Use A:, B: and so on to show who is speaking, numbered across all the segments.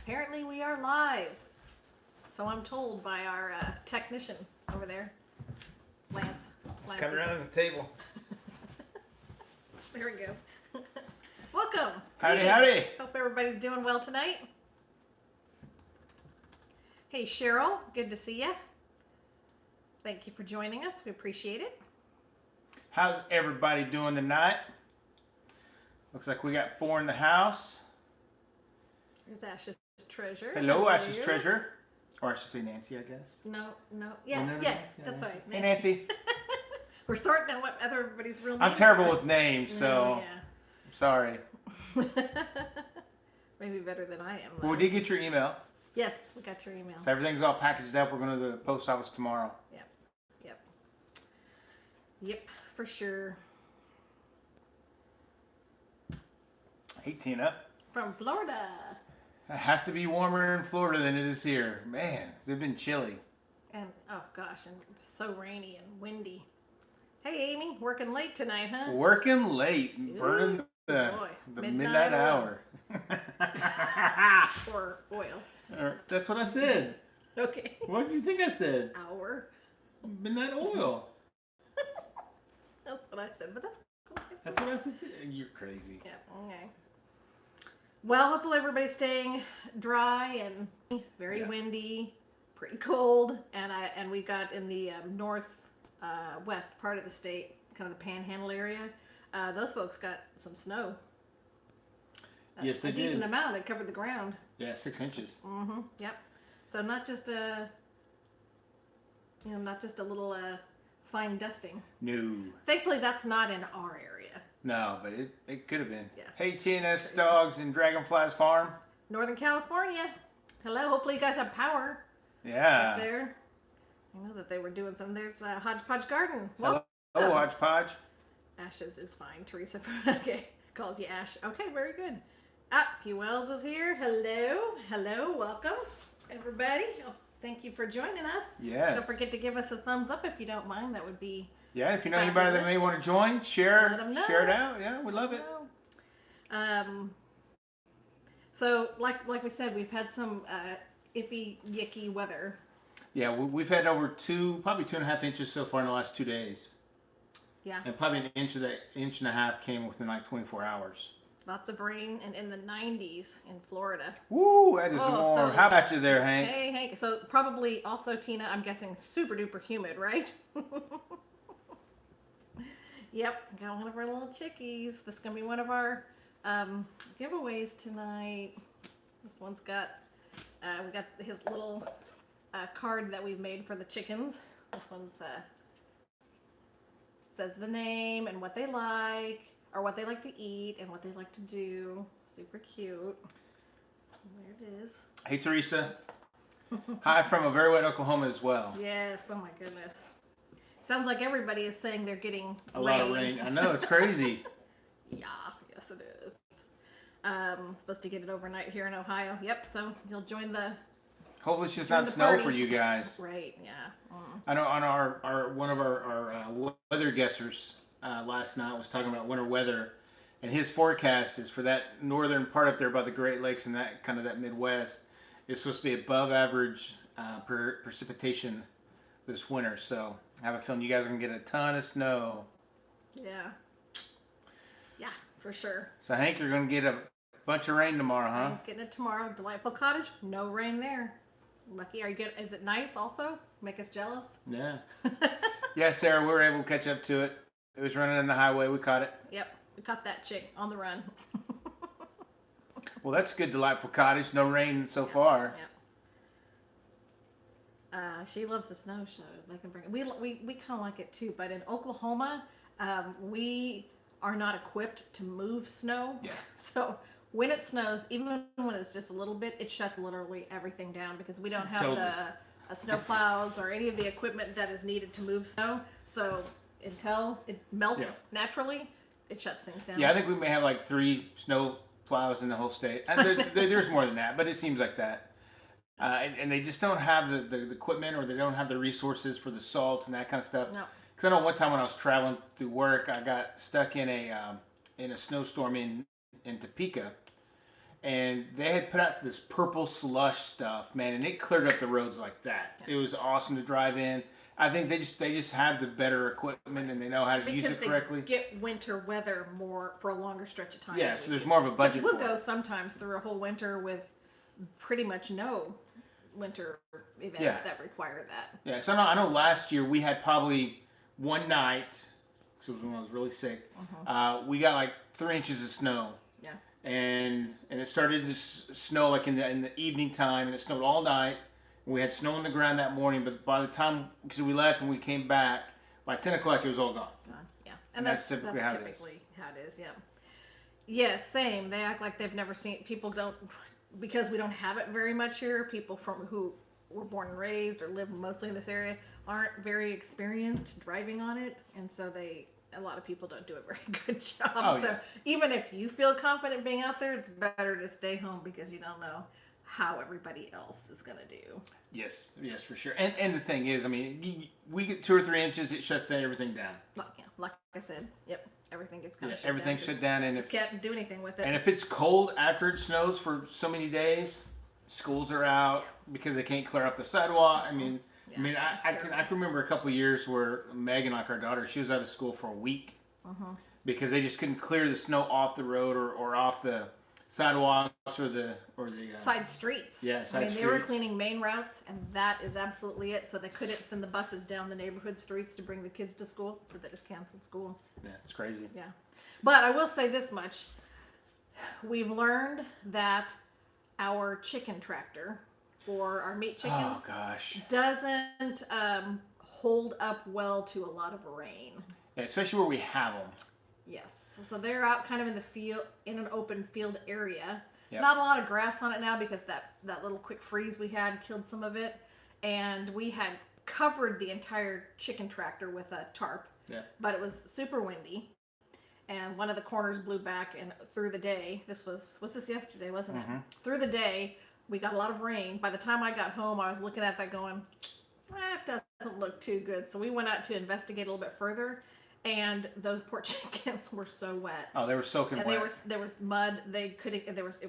A: Apparently we are live. So I'm told by our technician over there, Lance.
B: Let's come around the table.
A: There we go. Welcome.
B: Howdy, howdy.
A: Hope everybody's doing well tonight. Hey Cheryl, good to see you. Thank you for joining us. We appreciate it.
B: How's everybody doing tonight? Looks like we got 4 in the house.
A: There's Ash's treasure.
B: Hello, Ash's treasure. Or I should say Nancy, I guess.
A: No. Yeah, yes, that's right.
B: Hey, Nancy.
A: We're sorting out what everybody's real names
B: I'm terrible
A: are.
B: with names, so I'm sorry.
A: Maybe better than I am.
B: Well, we did get your email.
A: Yes, we got your email.
B: So everything's all packaged up. We're going to the post office tomorrow.
A: Yep, for sure.
B: Hey, Tina.
A: From Florida.
B: It has to be warmer in Florida than it is here. Man, it's been chilly.
A: And, oh gosh, and so rainy and windy. Hey, Amy, working late tonight, huh?
B: Working late, burning the midnight hour.
A: Or oil.
B: That's what I said.
A: Okay.
B: What did you think I said?
A: Hour.
B: Midnight oil.
A: That's what I said, but that's cool.
B: That's what I said too. You're crazy.
A: Yeah, okay. Well, hopefully everybody's staying dry and very windy, pretty cold, and we got in the west part of the state, kind of the Panhandle area. Those folks got some snow.
B: Yes, they did.
A: A decent amount. It covered the ground.
B: Yeah, 6 inches.
A: Mm-hmm. Yep. So not just a little fine dusting.
B: No.
A: Thankfully, that's not in our area.
B: No, but it could have been.
A: Yeah.
B: Hey, TNS Dogs and Dragonflies Farm.
A: Northern California. Hello. Hopefully you guys have power.
B: Yeah.
A: Up there. I know that they were doing some. There's Hodgepodge Garden.
B: Hello, Hodgepodge.
A: Ashes is fine. Teresa, okay, calls you Ash. Okay, very good. P. Wells is here. Hello, welcome, everybody. Oh, thank you for joining us.
B: Yes.
A: Don't forget to give us a thumbs up if you don't mind. That would be
B: if you know anybody that may want to join, share it out. Yeah, we love it.
A: So like we said, we've had some iffy, yicky weather.
B: Yeah, we've had over probably 2.5 inches so far in the last 2 days.
A: Yeah.
B: And probably an inch and a half came within like 24 hours.
A: Lots of rain and in the 90s in Florida.
B: Woo, that is warm. How about you there, Hank?
A: Hey, Hank. So probably also, Tina, I'm guessing super duper humid, right? Yep, got one of our little chickies. This is going to be one of our giveaways tonight. This one's got, we got his little card that we've made for the chickens. This one's says the name and what they like, or what they like to eat and what they like to do. Super cute. There it is.
B: Hey, Teresa. Hi from a very wet Oklahoma as well.
A: Yes, oh my goodness. Sounds like everybody is saying they're getting
B: a lot of rain. I know, it's crazy.
A: Yeah, yes it is. Supposed to get it overnight here in Ohio. Yep, so you'll join the...
B: Hopefully it's just not snow for you guys.
A: Right, yeah.
B: I know on one of our weather guessers last night was talking about winter weather, and his forecast is for that northern part up there by the Great Lakes and that kind of that Midwest. It's supposed to be above average precipitation this winter, so I have a feeling you guys are going to get a ton of snow.
A: Yeah. Yeah, for sure.
B: So Hank, you're going to get a bunch of rain tomorrow, huh?
A: He's getting it tomorrow. Delightful Cottage, no rain there. Lucky. Are you good? Is it nice also? Make us jealous?
B: Yeah. Yeah, Sarah, we were able to catch up to it. It was running on the highway. We caught it.
A: Yep. We caught that chick on the run.
B: Well, that's good, Delightful Cottage. No rain so far.
A: Yep. She loves the snow show. They can bring it. We kind of like it too, but in Oklahoma, we are not equipped to move snow.
B: Yeah.
A: So when it snows, even when it's just a little bit, it shuts literally everything down because we don't have the snow plows or any of the equipment that is needed to move snow. So until it melts naturally, it shuts things down.
B: Yeah, I think we may have like 3 snow plows in the whole state. And there's more than that, but it seems like that. And they just don't have the equipment, or they don't have the resources for the salt and that kind of stuff.
A: No.
B: Because I know one time when I was traveling through work, I got stuck in a snowstorm in Topeka, and they had put out this purple slush stuff, man, and it cleared up the roads like that.
A: Yeah.
B: It was awesome to drive in. I think they just have the better equipment and they know how to use it correctly.
A: Because they get winter weather more for a longer stretch of time.
B: Yeah, so there's more of a budget.
A: We'll go sometimes through a whole winter with pretty much no winter events that require that.
B: Yeah, so I know last year we had probably one night, because it was when I was really sick, we got like 3 inches of snow.
A: Yeah.
B: And it started to snow like in the evening time, and it snowed all night. We had snow on the ground that morning, but by the time, because we left and we came back, by 10 o'clock it was all gone.
A: Yeah, and that's typically how it is. Yeah. Yes, same. They act like they've never seen. People don't, because we don't have it very much here. People from who were born and raised or live mostly in this area aren't very experienced driving on it, and so a lot of people don't do a very good job.
B: Oh,
A: so
B: yeah.
A: even if you feel confident being out there, it's better to stay home because you don't know how everybody else is going to do.
B: Yes, for sure. And the thing is, I mean, we get 2 or 3 inches, it shuts everything down.
A: Like I said, yep, everything gets kind of shut
B: everything's
A: down.
B: shut down, and
A: just can't do anything with it.
B: And if it's cold after it snows for so many days, schools are out because they can't clear off the sidewalk. I mean, I can remember a couple of years where Megan, like our daughter, she was out of school for a week because they just couldn't clear the snow off the road or off the sidewalks or the
A: side streets.
B: Yeah, side streets.
A: They were cleaning main routes, and that is absolutely it. So they couldn't send the buses down the neighborhood streets to bring the kids to school, so they just canceled school.
B: Yeah, it's crazy.
A: Yeah, but I will say this much: we've learned that our chicken tractor for our meat chickens doesn't hold up well to a lot of rain.
B: Yeah, especially where we have them.
A: Yes. So they're out kind of in the field, in an open field area.
B: Yep.
A: Not a lot of grass on it now because that little quick freeze we had killed some of it. And we had covered the entire chicken tractor with a tarp.
B: Yeah.
A: But it was super windy. And one of the corners blew back, and through the day, this was this yesterday, wasn't it? Through the day, we got a lot of rain. By the time I got home, I was looking at that going, it doesn't look too good. So we went out to investigate a little bit further. And those poor chickens were so wet.
B: Oh, they were soaking wet.
A: And there was mud. They couldn't. It was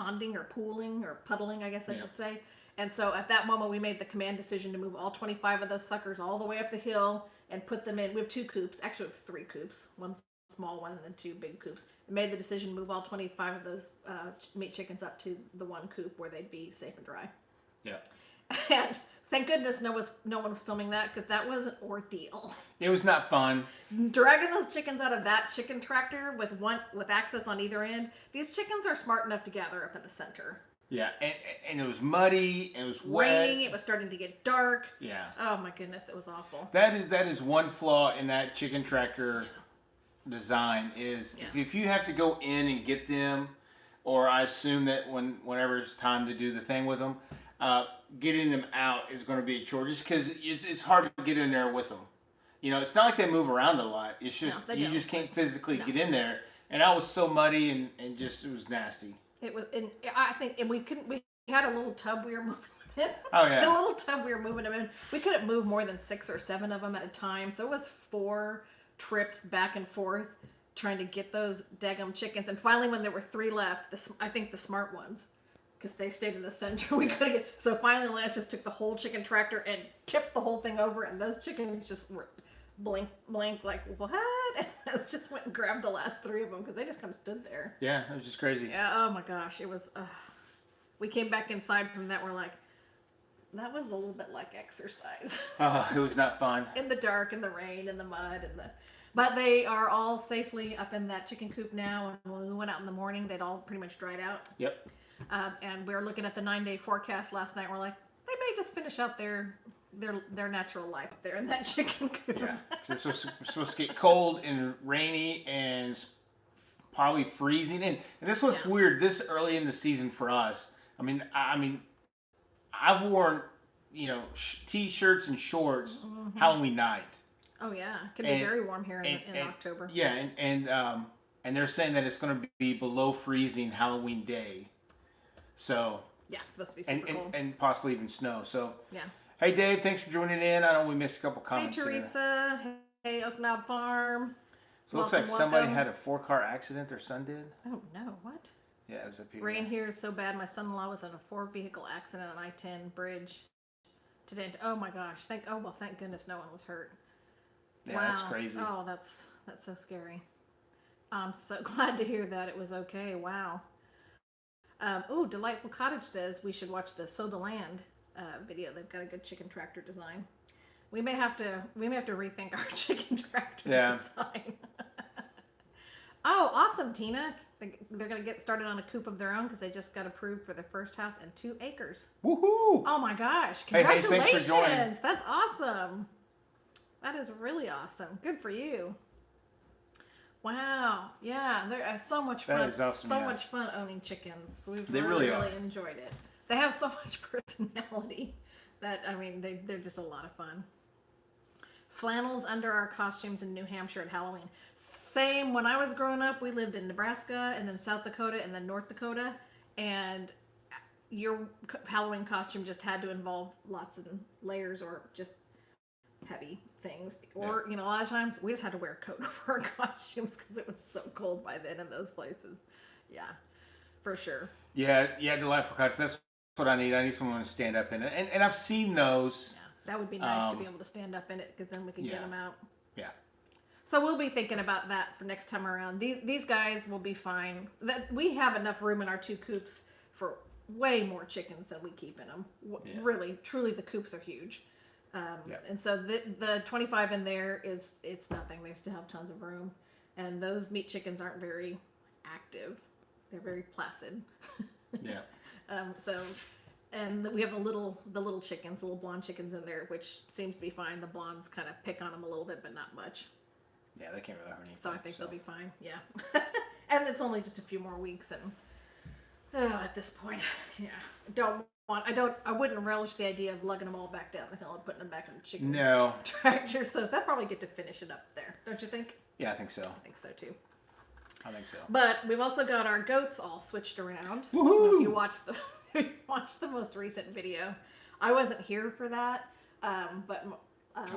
A: ponding or pooling or puddling, I guess I should say. And so at that moment, we made the command decision to move all 25 of those suckers all the way up the hill and put them in. We have 2 coops. Actually, we have 3 coops. One small one and then 2 big coops. We made the decision to move all 25 of those meat chickens up to the 1 coop where they'd be safe and dry.
B: Yeah.
A: And thank goodness no one was filming that, because that was an ordeal.
B: It was not fun.
A: Dragging those chickens out of that chicken tractor with access on either end. These chickens are smart enough to gather up at the center.
B: Yeah, and it was muddy, and it was wet.
A: Raining, it was starting to get dark.
B: Yeah.
A: Oh my goodness, it was awful.
B: That is one flaw in that chicken tractor design is if you have to go in and get them, or I assume that whenever it's time to do the thing with them, getting them out is going to be a chore, just because it's hard to get in there with them. You know, it's not like they move around a lot. It's just you just can't physically get in there. And I was so muddy and just it was nasty.
A: It was, and I think, and we had a little tub we were moving them in.
B: Oh yeah.
A: A little tub we were moving them in. We couldn't move more than 6 or 7 of them at a time, so it was 4 trips back and forth trying to get those daggum chickens. And finally, when there were 3 left, I think the smart ones, because they stayed in the center, we couldn't get. So finally, Lance just took the whole chicken tractor and tipped the whole thing over, and those chickens just were blink like what? And I just went and grabbed the last 3 of them because they just kind of stood there.
B: Yeah, it was just crazy.
A: Yeah. Oh my gosh, it was. We came back inside from that. We're like, that was a little bit like exercise.
B: It was not fun.
A: In the dark, in the rain, in the mud, But they are all safely up in that chicken coop now. And when we went out in the morning, they'd all pretty much dried out.
B: Yep.
A: And we were looking at the 9-day forecast last night. And we're like, they may just finish out their natural life there in that chicken coop.
B: Yeah, it's supposed to get cold and rainy and probably freezing. And this was weird this early in the season for us. I mean, I've worn, t-shirts and shorts Halloween night.
A: Oh yeah, it can be very warm here in October.
B: Yeah, and they're saying that it's going to be below freezing Halloween day. So
A: yeah, it's supposed to be super cold.
B: And possibly even snow. So
A: yeah.
B: Hey Dave, thanks for joining in. I know we missed a couple comments.
A: Hey Teresa. Hey Oak Knob Farm.
B: So it looks like somebody had a 4-car accident their son did.
A: Oh no, what?
B: Yeah, it was up here.
A: Rain here is so bad. My son-in-law was in a 4-vehicle accident on I-10 bridge today. Oh my gosh! Thank goodness no one was hurt.
B: Yeah,
A: Wow.
B: that's crazy.
A: Oh, that's so scary. I'm so glad to hear that it was okay. Wow. Delightful Cottage says we should watch the Sow the Land video. They've got a good chicken tractor design. We may have to rethink our chicken tractor design. Oh, awesome, Tina. They're going to get started on a coop of their own because they just got approved for their first house and 2 acres.
B: Woohoo!
A: Oh my gosh.
B: Congratulations.
A: Congratulations.
B: Thanks for joining.
A: That's awesome. That is really awesome. Good for you. Wow. Yeah, they're so much fun.
B: That is awesome.
A: So much fun owning chickens.
B: They really
A: enjoyed it. They have so much personality that, I mean, they're just a lot of fun. Flannels under our costumes in New Hampshire at Halloween. Same. When I was growing up, we lived in Nebraska and then South Dakota and then North Dakota, and your Halloween costume just had to involve lots of layers or just heavy things. Or, a lot of times we just had to wear a coat over our costumes because it was so cold by then in those places. Yeah, for sure.
B: Yeah, Delightful Cottage. That's what I need. I need someone to stand up in it. And I've seen those.
A: Yeah, that would be nice to be able to stand up in it because then we can get them out.
B: Yeah.
A: So we'll be thinking about that for next time around. These guys will be fine. That we have enough room in our 2 coops for way more chickens than we keep in them. Really, truly, the coops are huge. And so the 25 in there it's nothing. They still have tons of room, and those meat chickens aren't very active. They're very placid.
B: Yeah.
A: And we have the little chickens, the little blonde chickens in there, which seems to be fine. The blondes kind of pick on them a little bit, but not much.
B: Yeah, they can't really hurt anything.
A: So I think they'll be fine. Yeah. And it's only just a few more weeks, and at this point, yeah, I wouldn't relish the idea of lugging them all back down the hill and putting them back in the chicken tractor. So they'll probably get to finish it up there, don't you think?
B: Yeah, I think so.
A: I think so too.
B: I think so.
A: But we've also got our goats all switched around.
B: Woohoo!
A: If you watched the most recent video, I wasn't here for that, but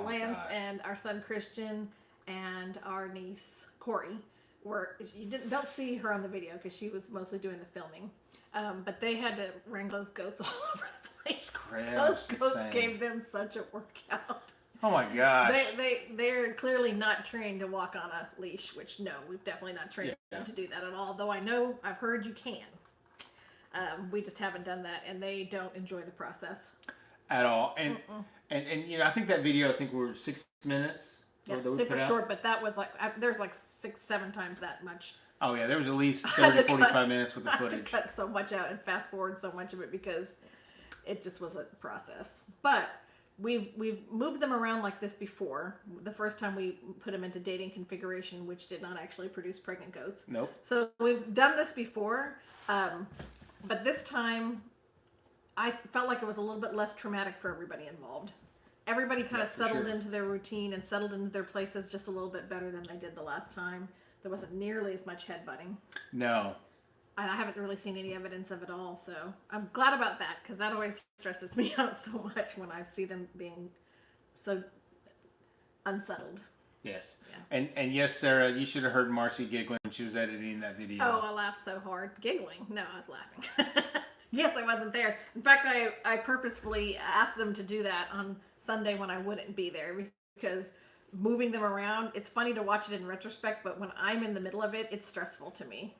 A: Lance and our son Christian and our niece Corey don't see her on the video because she was mostly doing the filming. But they had to wrangle those goats all over the place. Those goats gave them such a workout.
B: Oh my gosh.
A: They're clearly not trained to walk on a leash, which no, we've definitely not trained them to do that at all. Though I've heard you can. We just haven't done that, and they don't enjoy the process
B: at all. And I think that video, we were 6 minutes.
A: Yeah, super short, but that was there's 6-7 times that much.
B: Oh yeah, there was at least 30-45 minutes with the footage.
A: I had to cut so much out and fast forward so much of it because it just was a process. But we've moved them around like this before. The first time we put them into dating configuration, which did not actually produce pregnant goats.
B: Nope.
A: So we've done this before, but this time I felt like it was a little bit less traumatic for everybody involved. Everybody kind of settled into their routine and settled into their places just a little bit better than they did the last time. There wasn't nearly as much headbutting.
B: No.
A: And I haven't really seen any evidence of it all, so I'm glad about that because that always stresses me out so much when I see them being so unsettled.
B: Yes.
A: Yeah.
B: And yes, Sarah, you should have heard Marcy giggling when she was editing that video.
A: Oh, I laughed so hard. Giggling? No, I was laughing. Yes, I wasn't there. In fact, I purposefully asked them to do that on Sunday when I wouldn't be there because moving them around, it's funny to watch it in retrospect, but when I'm in the middle of it, it's stressful to me.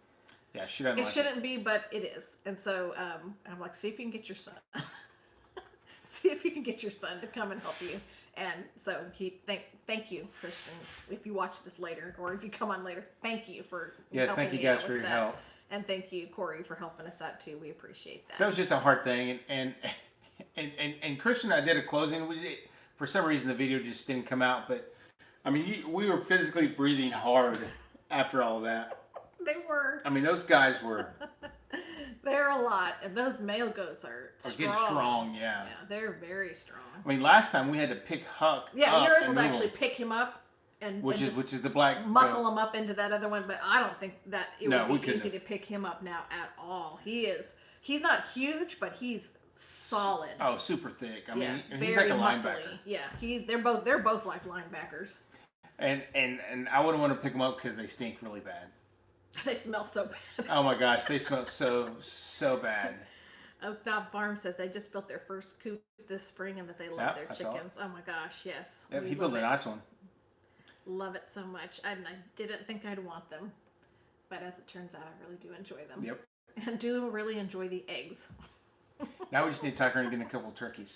B: Yeah, she doesn't
A: It shouldn't be, but it is. And so I'm like, see if you can get your son. See if you can get your son to come and help you. And so thank you, Christian, if you watch this later or if you come on later. Thank you for
B: thank you guys for your help.
A: And thank you, Corey, for helping us out too. We appreciate that.
B: So that was just a hard thing, and Christian and I did a closing. For some reason the video just didn't come out, but I mean we were physically breathing hard after all of that.
A: They were.
B: I mean those guys were.
A: They're a lot, and those male goats are strong.
B: Getting strong, yeah.
A: Yeah, they're very strong.
B: I mean last time we had to pick Huck.
A: Yeah, you're able to actually pick him up.
B: Which is the black
A: muscle him up into that other one, but I don't think that it would be easy to pick him up now at all. He's not huge, but he's solid.
B: Oh, super thick. I mean, he's
A: very
B: like a
A: muscly.
B: linebacker.
A: Yeah, they're both like linebackers.
B: And I wouldn't want to pick them up because they stink really bad.
A: They smell so bad.
B: Oh my gosh, they smell so bad.
A: Oak Farm says they just built their first coop this spring and that they love
B: Yep,
A: their
B: I saw it.
A: chickens. Oh my gosh, yes.
B: Yep,
A: We
B: he built
A: love
B: a
A: it.
B: nice one.
A: Love it so much. And I didn't think I'd want them. But as it turns out, I really do enjoy them.
B: Yep.
A: And do really enjoy the eggs.
B: Now we just need to tuck her and get a couple turkeys.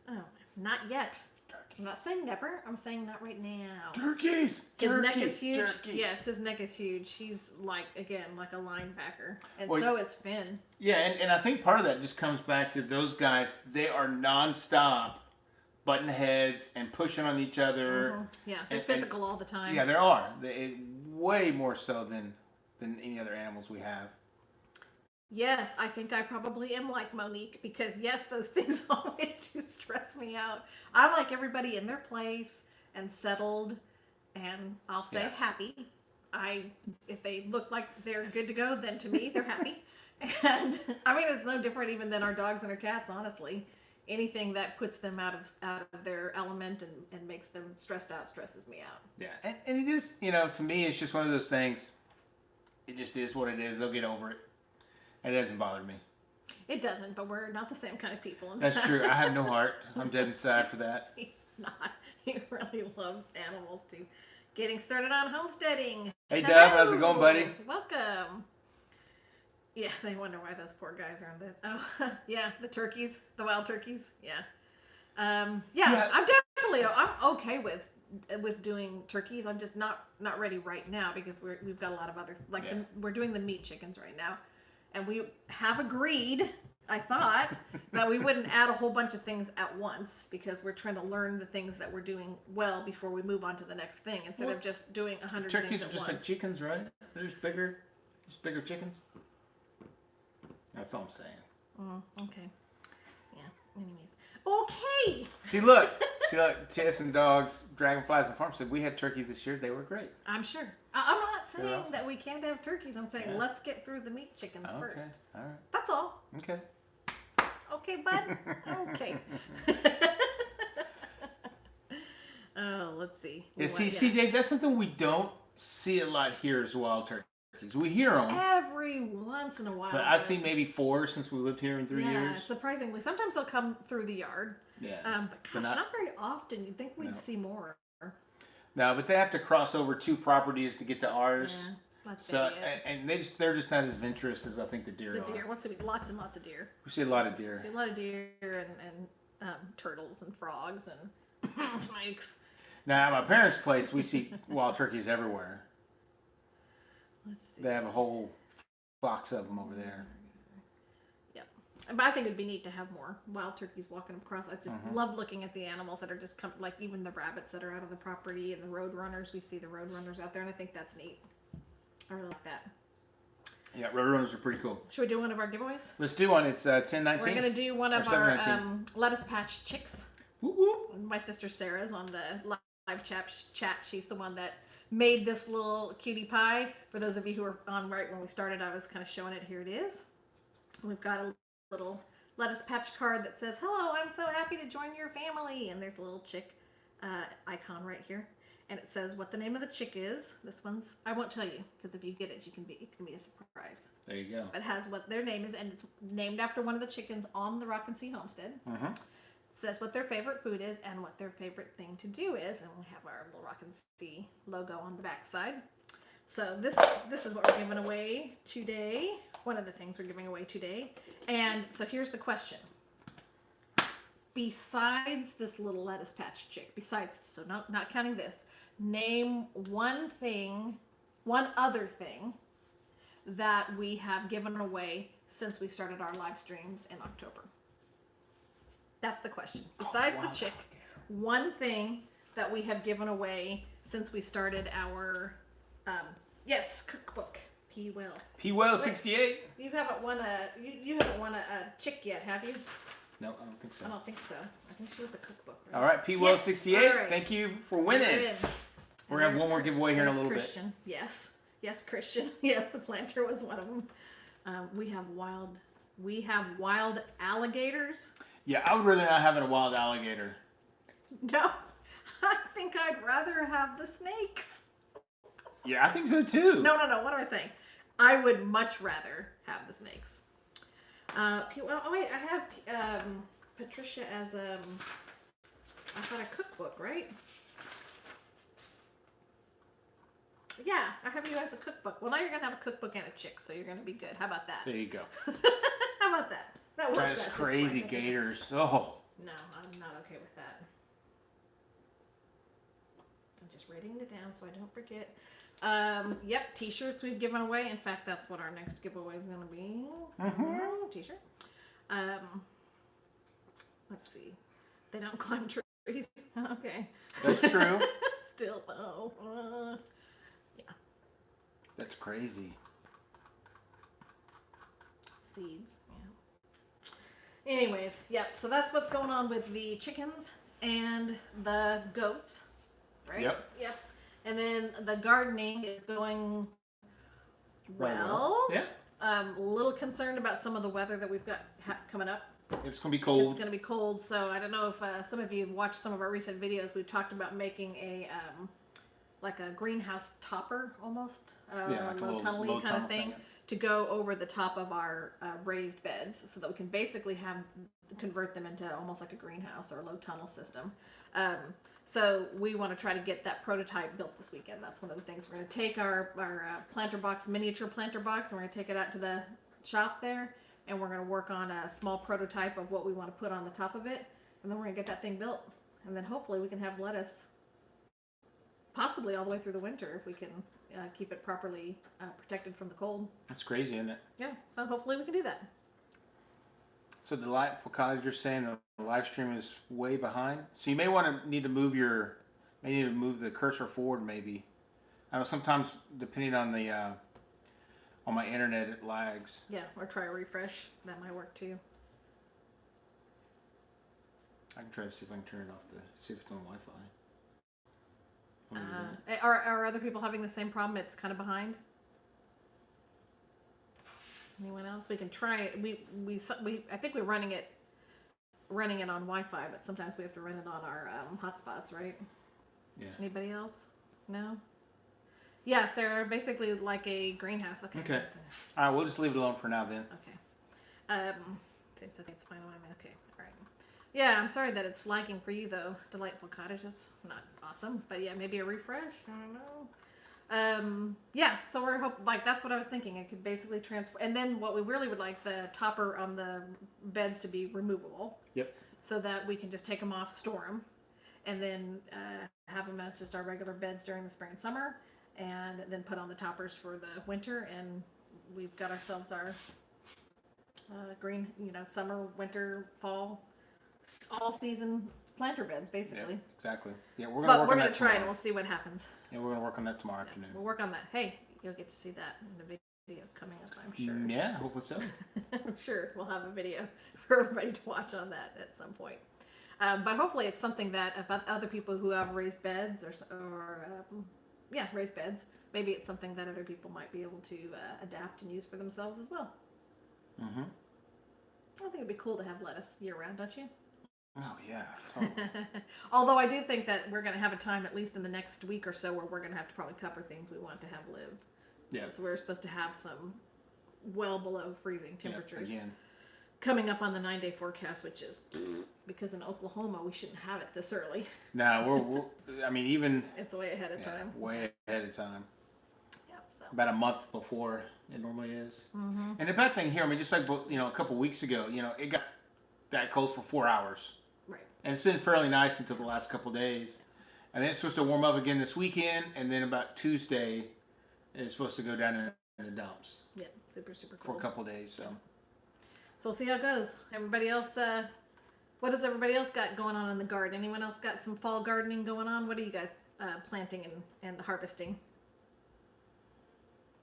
A: Oh, not yet.
B: Turkeys.
A: I'm not saying never. I'm saying not right now.
B: Turkeys.
A: His
B: Turkeys.
A: neck is huge.
B: Turkeys.
A: Yes, his neck is huge. He's like a linebacker, and
B: Well,
A: so is Finn.
B: Yeah, and I think part of that just comes back to those guys. They are nonstop butting heads and pushing on each other.
A: Mm-hmm. Yeah, they're
B: And-
A: physical all the time.
B: Yeah, there are. Way more so than any other animals we have.
A: Yes, I think I probably am like Monique because yes, those things always do stress me out. I like everybody in their place and settled, and I'll say
B: Yeah.
A: happy. If they look like they're good to go, then to me they're happy. And I mean, it's no different even than our dogs and our cats. Honestly, anything that puts them out of their element and makes them stressed out stresses me out.
B: Yeah, and it is, to me, it's just one of those things. It just is what it is. They'll get over it. And it doesn't bother me.
A: It doesn't, but we're not the same kind of people.
B: That's true. I have no heart. I'm dead inside for that.
A: He's not. He really loves animals too. Getting started on homesteading.
B: Hey, Dub, how's it going, buddy?
A: Welcome. Yeah, they wonder why those poor guys are on the. Oh, yeah, the turkeys, the wild turkeys. Yeah.
B: Yeah.
A: I'm okay with doing turkeys. I'm just not ready right now because we've got a lot of other we're doing the meat chickens right now, and we have agreed. I thought that we wouldn't add a whole bunch of things at once because we're trying to learn the things that we're doing well before we move on to the next thing instead of just doing 100
B: Turkeys
A: things
B: are
A: at
B: just
A: once.
B: like chickens, right? They're just bigger chickens. That's all I'm saying.
A: Okay. Yeah. Anyways. Okay.
B: See, look, Tess and dogs, dragonflies, and farm said we had turkeys this year. They were great.
A: I'm sure. I'm not
B: They're
A: saying
B: awesome.
A: that we can't have turkeys. I'm saying
B: Yeah.
A: let's get through the meat chickens
B: Okay,
A: first.
B: all right,
A: That's all.
B: okay.
A: Okay, bud. Okay. Oh, let's see.
B: Yeah,
A: What-
B: see, Dave, that's something we don't see a lot here as wild turkeys. We hear them,
A: Every once in a while.
B: but I've seen maybe 4 since we lived here in 3 years.
A: Surprisingly. Sometimes they'll come through the yard.
B: Yeah.
A: But gosh, not very often. You'd think we'd
B: No.
A: see more.
B: No, but they have to cross over 2 properties to get to ours.
A: Yeah, that's
B: So
A: it.
B: and they're just not as venturous as I think the deer
A: The
B: are.
A: deer wants to be lots and lots of deer.
B: We see a lot of
A: See
B: deer.
A: a lot of deer and turtles and frogs and snakes.
B: Now at my parents' place, we see wild turkeys everywhere.
A: Let's see.
B: They have a whole box of them over there.
A: Yep. But I think it'd be neat to have more wild turkeys walking across. I just love looking at the animals that are just like even the rabbits that are out of the property and the road runners. We see the road runners out there, and I think that's neat. I really like that.
B: Yeah, roadrunners are pretty cool.
A: Should we do one of our giveaways?
B: Let's do one. It's 10:19.
A: We're gonna do one of
B: Or
A: our
B: 7:19.
A: lettuce patch chicks.
B: Whoop, whoop.
A: My sister Sarah's on the live chat. She's the one that made this little cutie pie. For those of you who were on right when we started, I was kind of showing it. Here it is. We've got a little lettuce patch card that says, "Hello, I'm so happy to join your family." And there's a little chick icon right here. And it says what the name of the chick is. This one's, I won't tell you, because if you get it, it can be a surprise.
B: There you go.
A: It has what their name is, and it's named after one of the chickens on the Rock and Sea Homestead.
B: Mm-hmm.
A: Says what their favorite food is and what their favorite thing to do is, and we have our little Rock and Sea logo on the back side. So this is what we're giving away today. One of the things we're giving away today. And so here's the question. Besides this little lettuce patch chick, so not counting this, name one other thing that we have given away since we started our live streams in October. That's the question. Besides the chick, one thing that we have given away since we started our, cookbook. P. Wells.
B: P. Wells 68.
A: You haven't won a chick yet, have you?
B: No, I don't think so.
A: I don't think so. I think she was a cookbook. Right?
B: All right, P. Wells
A: Yes,
B: 68.
A: all right.
B: Thank you for winning.
A: You're in.
B: We're gonna have one more giveaway here in a little
A: Christian.
B: bit.
A: Yes, Christian. Yes, the planter was one of them. We have wild alligators.
B: Yeah, I would rather not have a wild alligator.
A: No, I think I'd rather have the snakes.
B: Yeah, I think so too.
A: No. What am I saying? I would much rather have the snakes. Well, oh wait, I have Patricia as I thought a cookbook, right? Yeah, I have you as a cookbook. Well, now you're gonna have a cookbook and a chick, so you're gonna be good. How about that?
B: There you go.
A: How about that? That works.
B: That's crazy gators. Oh.
A: No, I'm not okay with that. I'm just writing it down so I don't forget. Yep, t-shirts we've given away. In fact, that's what our next giveaway is gonna be. T-shirt. Let's see. They don't climb trees. Okay.
B: That's true.
A: Still though. Yeah.
B: That's crazy.
A: Seeds. Yeah. Anyways, yep. So that's what's going on with the chickens and the goats, right?
B: Yep.
A: And then the gardening is going well.
B: Yeah.
A: A little concerned about some of the weather that we've got coming up.
B: It's gonna be cold.
A: It's gonna be cold, so I don't know if some of you have watched some of our recent videos. We've talked about making a like a greenhouse topper almost,
B: like
A: low tunnel kind of thing, to go over the top of our raised beds, so that we can basically convert them into almost like a greenhouse or a low tunnel system. So we want to try to get that prototype built this weekend. That's one of the things. We're going to take our planter box, miniature planter box, and we're going to take it out to the shop there, and we're going to work on a small prototype of what we want to put on the top of it, and then we're going to get that thing built, and then hopefully we can have lettuce possibly all the way through the winter if we can keep it properly protected from the cold.
B: That's crazy, isn't it?
A: Yeah, so hopefully we can do that.
B: So Delightful Cottage, you're saying the live stream is way behind. So you may need to move the cursor forward. Maybe I know sometimes depending on the on my internet it lags.
A: Yeah, or try a refresh. That might work too.
B: I can try to see if I can turn it off see if it's on Wi-Fi.
A: Are other people having the same problem? It's kind of behind. Anyone else? We can try it. I think we're running it on Wi-Fi, but sometimes we have to run it on our hotspots, right?
B: Yeah.
A: Anybody else? No. Yeah, Sarah. Basically like a greenhouse. Okay.
B: Okay. All right, we'll just leave it alone for now then.
A: Okay. Seems like it's fine. Okay. All right. Yeah, I'm sorry that it's lagging for you though. Delightful Cottage is not awesome, but yeah, maybe a refresh. I don't know. Yeah, so we're that's what I was thinking. I could basically transfer, and then what we really would like the topper on the beds to be removable.
B: Yep.
A: So that we can just take them off, store them, and then have them as just our regular beds during the spring and summer, and then put on the toppers for the winter, and we've got ourselves our green, summer, winter, fall, all season planter beds, basically.
B: Yeah, exactly. Yeah,
A: we're gonna try it and we'll see what happens.
B: Yeah, we're gonna work on that tomorrow afternoon.
A: We'll work on that. Hey, you'll get to see that in the video coming up, I'm sure.
B: Yeah, hopefully so.
A: I'm sure we'll have a video for everybody to watch on that at some point. But hopefully it's something that if other people who have raised beds or raised beds, maybe it's something that other people might be able to adapt and use for themselves as well.
B: Mm-hmm.
A: I think it'd be cool to have lettuce year round, don't you?
B: Oh yeah, totally.
A: Although I do think that we're going to have a time, at least in the next week or so, where we're going to have to probably cover things we want to have live.
B: Yeah.
A: So we're supposed to have some well below freezing temperatures
B: again.
A: coming up on the 9-day forecast, which is because in Oklahoma we shouldn't have it this early.
B: No, I mean, even
A: it's way ahead of time.
B: Way ahead of time.
A: Yep. So
B: about a month before it normally is.
A: Mm-hmm.
B: And the bad thing here, I mean, just like a couple weeks ago, it got that cold for 4 hours.
A: Right. And
B: it's been fairly nice until the last couple of days. And then it's supposed to warm up again this weekend, and then about Tuesday, it's supposed to go down in the dumps.
A: Yeah, super cold.
B: For a couple of days, so.
A: So we'll see how it goes. Everybody else, what does everybody else got going on in the garden? Anyone else got some fall gardening going on? What are you guys planting and harvesting?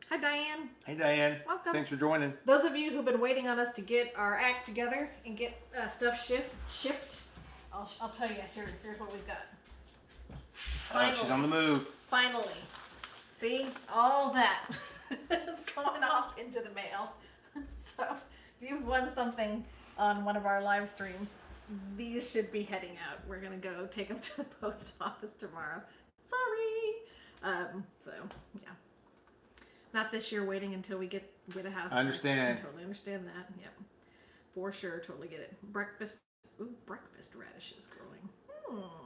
A: Hi, Diane.
B: Hey, Diane.
A: Welcome.
B: Thanks for joining.
A: Those of you who've been waiting on us to get our act together and get stuff shipped, I'll tell you. Here's what we've got.
B: Oh, she's on the move.
A: Finally. See? All that is going off into the mail. So if you've won something on one of our live streams, these should be heading out. We're going to go take them to the post office tomorrow. Sorry. So, yeah. Not this year. Waiting until we get a house.
B: I understand.
A: I totally understand that. Yep, for sure. Totally get it. Breakfast. Ooh, breakfast radishes growing.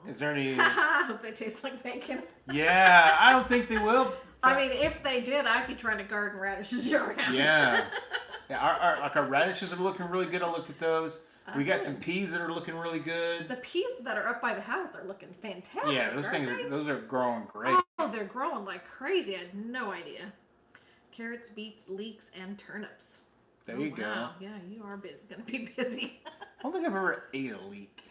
B: Is there any?
A: I hope they taste like bacon.
B: Yeah, I don't think they will.
A: I mean, if they did, I'd be trying to garden radishes year round.
B: Yeah. Yeah, our radishes are looking really good. I looked at those. We got some peas that are looking really good.
A: The peas that are up by the house are looking fantastic.
B: Yeah, those are growing great.
A: Oh, they're growing like crazy. I had no idea. Carrots, beets, leeks, and turnips.
B: There you go.
A: Wow. Yeah, you are gonna be busy.
B: I don't think I've ever ate a leek.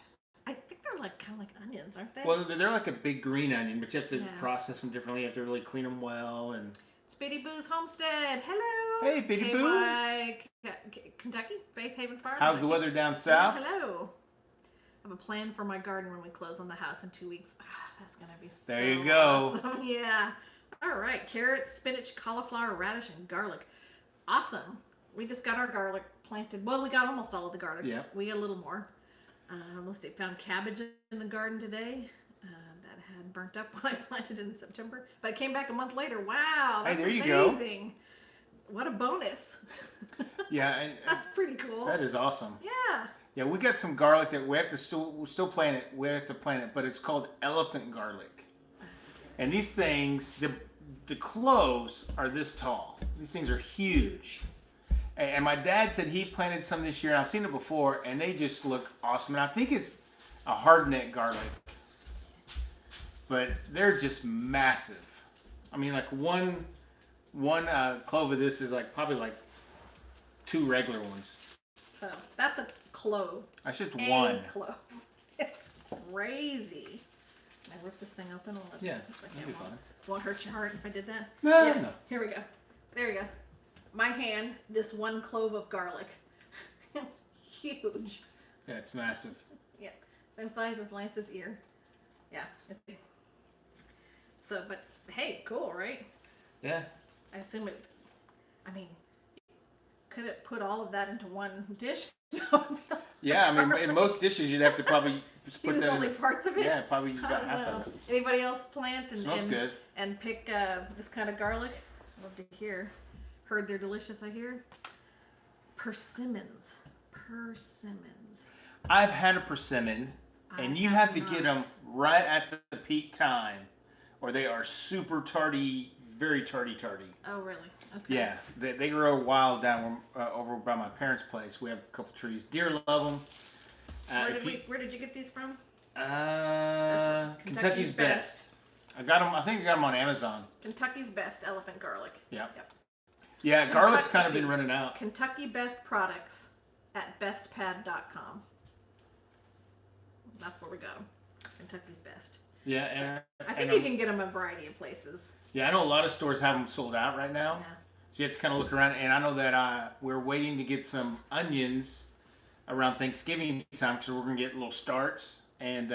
A: I think they're like kind of like onions, aren't they?
B: Well, they're like a big green onion, but you have to process them differently. You have to really clean them well. And
A: it's Biddy Boo's Homestead. Hello.
B: Hey, Biddy Boo.
A: Kentucky, Faith Haven Farm.
B: How's the weather down south?
A: Hello. I have a plan for my garden when we close on the house in 2 weeks. That's gonna be so
B: there you go.
A: Awesome. Yeah. All right. Carrots, spinach, cauliflower, radish, and garlic. Awesome. We just got our garlic planted. Well, we got almost all of the garlic.
B: Yeah.
A: We got a little more. Let's see. Found cabbage in the garden today. That had burnt up when I planted in September, but it came back a month later. Wow. That's
B: hey, there you
A: amazing. Go. What a bonus.
B: Yeah, and
A: that's pretty cool.
B: That is awesome.
A: Yeah.
B: Yeah, we got some garlic that we're still plant it. We have to plant it, but it's called elephant garlic. And these things, the cloves are this tall. These things are huge. And my dad said he planted some this year, and I've seen it before, and they just look awesome. And I think it's a hardneck garlic, but they're just massive. I mean, like one clove of this is like probably like 2 regular ones.
A: So that's a clove.
B: That's just one.
A: Clove. It's crazy. Can I rip this thing open?
B: Yeah, that'd be fine.
A: Won't hurt your heart if I did that?
B: No,
A: yeah.
B: No.
A: Here we go. There you go. My hand, this one clove of garlic. It's huge.
B: Yeah, it's massive.
A: Yeah, same size as Lance's ear. Yeah, it's big. So, but hey, cool, right?
B: Yeah.
A: I assume it. I mean, could it put all of that into one dish?
B: Yeah, I mean, in most dishes you'd have to probably just put
A: use
B: that
A: only
B: in
A: parts of it.
B: Yeah, probably use about half of it.
A: Anybody else plant
B: and
A: pick this kind of garlic? Love to hear. Heard they're delicious. I hear. Persimmons.
B: I've had a persimmon, and you have to get them right at the peak time, or they are super tardy, very tardy.
A: Oh, really? Okay.
B: Yeah, they grow wild down over by my parents' place. We have a couple trees. Deer love them.
A: Where did you get these from?
B: Kentucky's Best. I got them. I think I got them on Amazon.
A: Kentucky's Best elephant garlic.
B: Yep. Yeah, garlic's kind of been running out.
A: Kentucky Best products at bestpad.com. That's where we got them. Kentucky's Best.
B: Yeah, and
A: I think you can get them a variety of places.
B: Yeah, I know a lot of stores have them sold out right now.
A: Yeah.
B: So you have to kind of look around. And I know that we're waiting to get some onions around Thanksgiving time because we're going to get little starts. And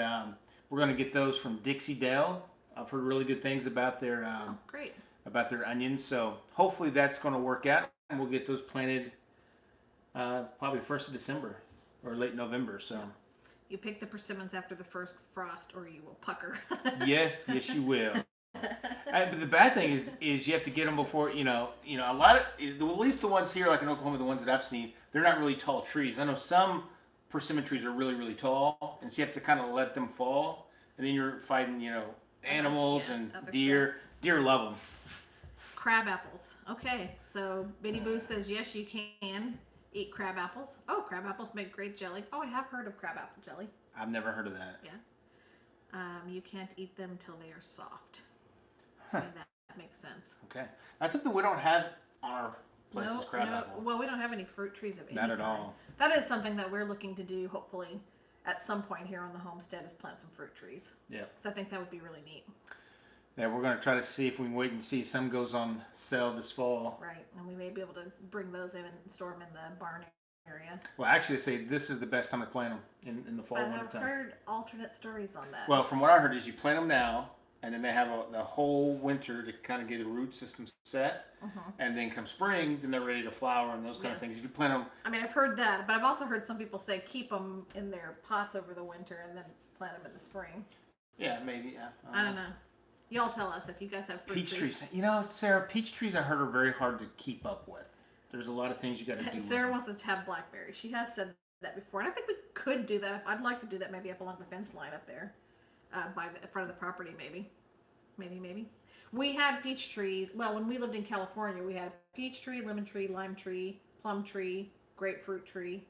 B: we're going to get those from Dixie Dale. I've heard really good things about their
A: great.
B: About their onions. So hopefully that's going to work out. And we'll get those planted probably 1st of December or late November. So.
A: You pick the persimmons after the first frost or you will pucker.
B: Yes, you will. But the bad thing is you have to get them before, a lot of, at least the ones here, like in Oklahoma, the ones that I've seen, they're not really tall trees. I know some persimmon trees are really, really tall, and so you have to kind of let them fall, and then you're fighting, animals and deer. Stuff. Deer love them.
A: Crab apples. Okay, so Biddy Boo says, yes, you can eat crab apples. Oh, crab apples make great jelly. Oh, I have heard of crab apple jelly.
B: I've never heard of that.
A: Yeah. You can't eat them till they are soft. Huh. Okay, that makes sense.
B: Okay. That's something we don't have on our place is crab apple.
A: Well, we don't have any fruit trees of any
B: kind. Not at all.
A: That is something that we're looking to do, hopefully, at some point here on the homestead, is plant some fruit trees.
B: Yeah.
A: So I think that would be really neat.
B: Yeah, we're going to try to see if we can wait and see. Some goes on sale this fall.
A: Right, and we may be able to bring those in and store them in the barn area.
B: Well, actually, they say this is the best time to plant them in the fall and winter time.
A: I've heard alternate stories on that.
B: Well, from what I heard is you plant them now, and then they have the whole winter to kind of get the root system set, and then come spring, then they're ready to flower and those kind of things. If you plant them...
A: I mean, I've heard that, but I've also heard some people say keep them in their pots over the winter and then plant them in the spring.
B: Yeah, maybe. Yeah,
A: I don't know. Y'all tell us if you guys have fruit
B: Peach
A: trees.
B: trees. You know, Sarah, peach trees I heard are very hard to keep up with. There's a lot of things you got to do.
A: Sarah wants us to have blackberries. She has said that before, and I think we could do that. I'd like to do that maybe up along the fence line up there, by the front of the property, maybe. Maybe. We had peach trees. Well, when we lived in California, we had peach tree, lemon tree, lime tree, plum tree, grapefruit tree.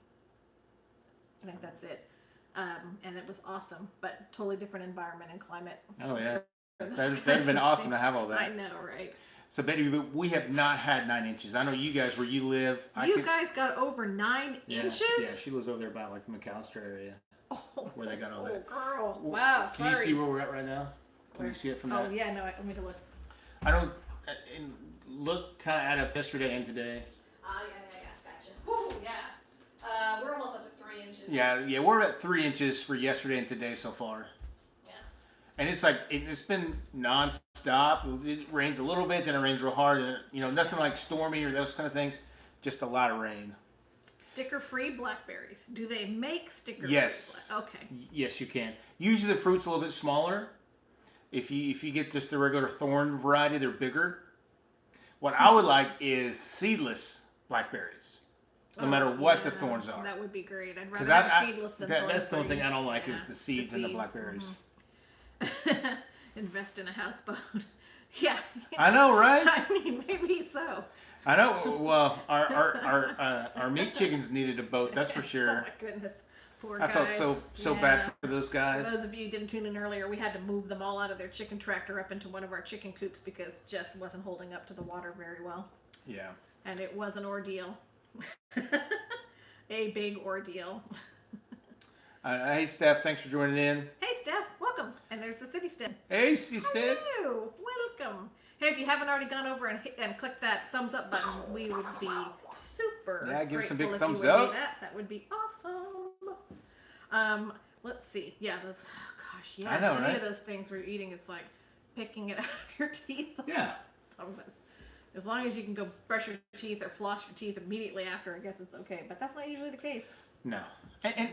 A: I think that's it. And it was awesome, but totally different environment and climate.
B: Oh yeah, that'd been awesome to have all that.
A: I know, right?
B: So Betty, we have not had 9 inches. I know you guys where you live.
A: You guys got over 9 inches?
B: Yeah, she lives over there about like the McAllister area, where they got all that.
A: Oh, girl! Wow,
B: Can you see where we're at right now? Can you see it from that?
A: Oh yeah, no, let me look.
B: I don't. Look, kind of add up yesterday and today.
A: Yeah, gotcha. Woo, yeah. We're almost up to 3 inches.
B: Yeah, we're at 3 inches for yesterday and today so far.
A: Yeah.
B: And it's like it's been non-stop. It rains a little bit, then it rains real hard, and nothing like stormy or those kind of things. Just a lot of rain.
A: Sticker-free blackberries. Do they make sticker-free?
B: Yes.
A: Okay.
B: Yes, you can. Usually the fruit's a little bit smaller. If you get just the regular thorn variety, they're bigger. What I would like is seedless blackberries, no matter what the thorns are.
A: That would be great. I'd rather have seedless than thorn-free.
B: That's the only thing I don't like is the seeds in the blackberries.
A: Mm-hmm. Invest in a houseboat. Yeah.
B: I know, right?
A: I mean, maybe so.
B: I know. Well, our meat chickens needed a boat. That's for sure.
A: Oh my goodness. Poor
B: I
A: guys.
B: felt so bad for those guys.
A: For those of you who didn't tune in earlier, we had to move them all out of their chicken tractor up into one of our chicken coops because Jess wasn't holding up to the water very well.
B: Yeah.
A: And it was an ordeal. A big ordeal.
B: Hey, Steph, thanks for joining in.
A: Hey, Steph, welcome. And there's the city Steph.
B: Hey, Steph.
A: Hello, welcome. Hey, if you haven't already gone over and clicked that thumbs up button, we would be super
B: give us some
A: grateful
B: big
A: if
B: thumbs
A: you would
B: up.
A: do that. That would be awesome. Let's see. Yeah, those. Oh gosh, yeah.
B: I know,
A: Any
B: right?
A: of those things we're eating, it's like picking it out of your teeth.
B: Yeah.
A: Some of this. As long as you can go brush your teeth or floss your teeth immediately after, I guess it's okay. But that's not usually the case.
B: No. And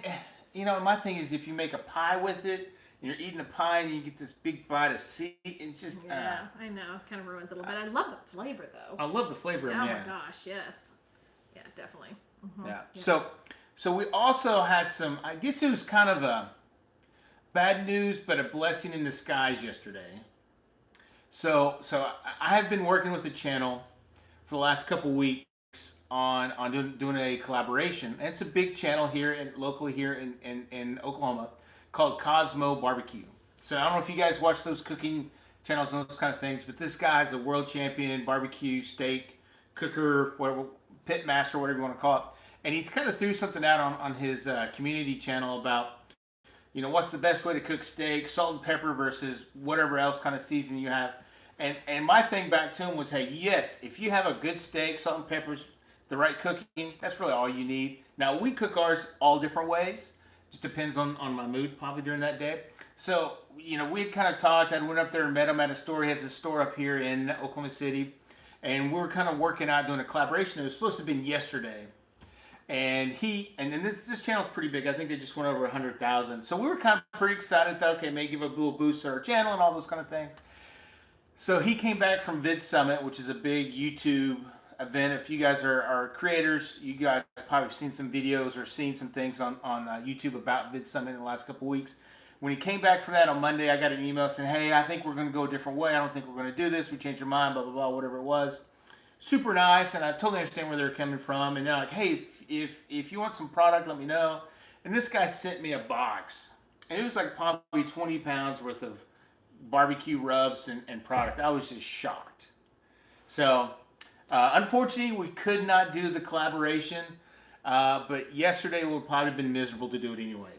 B: my thing is if you make a pie with it, and you're eating a pie and you get this big bite of seed, it's just.
A: Yeah, I know. Kind of ruins it a little bit. I love the flavor though.
B: I love the flavor of
A: Oh
B: yeah.
A: my gosh, yes. Yeah, definitely. Mm-hmm.
B: Yeah. So we also had some, I guess it was kind of a bad news, but a blessing in disguise yesterday. So I have been working with the channel for the last couple weeks on doing a collaboration. And it's a big channel here locally here in Oklahoma called Cosmo Barbecue. So I don't know if you guys watch those cooking channels and those kind of things, but this guy's a world champion barbecue steak cooker, whatever, pit master, whatever you want to call it. And he kind of threw something out on his community channel about, what's the best way to cook steak, salt and pepper versus whatever else kind of seasoning you have. And my thing back to him was, hey, yes, if you have a good steak, salt and peppers, the right cooking, that's really all you need. Now, we cook ours all different ways. Just depends on my mood probably during that day. So, we had kind of talked. I went up there and met him at a store. He has a store up here in Oklahoma City. And we were kind of working out, doing a collaboration. It was supposed to have been yesterday. And this channel's pretty big. I think they just went over 100,000. So we were kind of pretty excited. Thought, okay, maybe give a little boost to our channel and all those kind of things. So he came back from Vid Summit, which is a big YouTube event. If you guys are creators, you guys probably have seen some videos or seen some things on YouTube about Vid Summit in the last couple weeks. When he came back from that on Monday, I got an email saying, hey, I think we're going to go a different way. I don't think we're going to do this. We changed our mind, blah, blah, blah, whatever it was. Super nice, and I totally understand where they're coming from. And they're like, hey, if you want some product, let me know. And this guy sent me a box. And it was like probably 20 pounds worth of barbecue rubs and product. I was just shocked. So, unfortunately, we could not do the collaboration. But yesterday would have probably been miserable to do it anyways.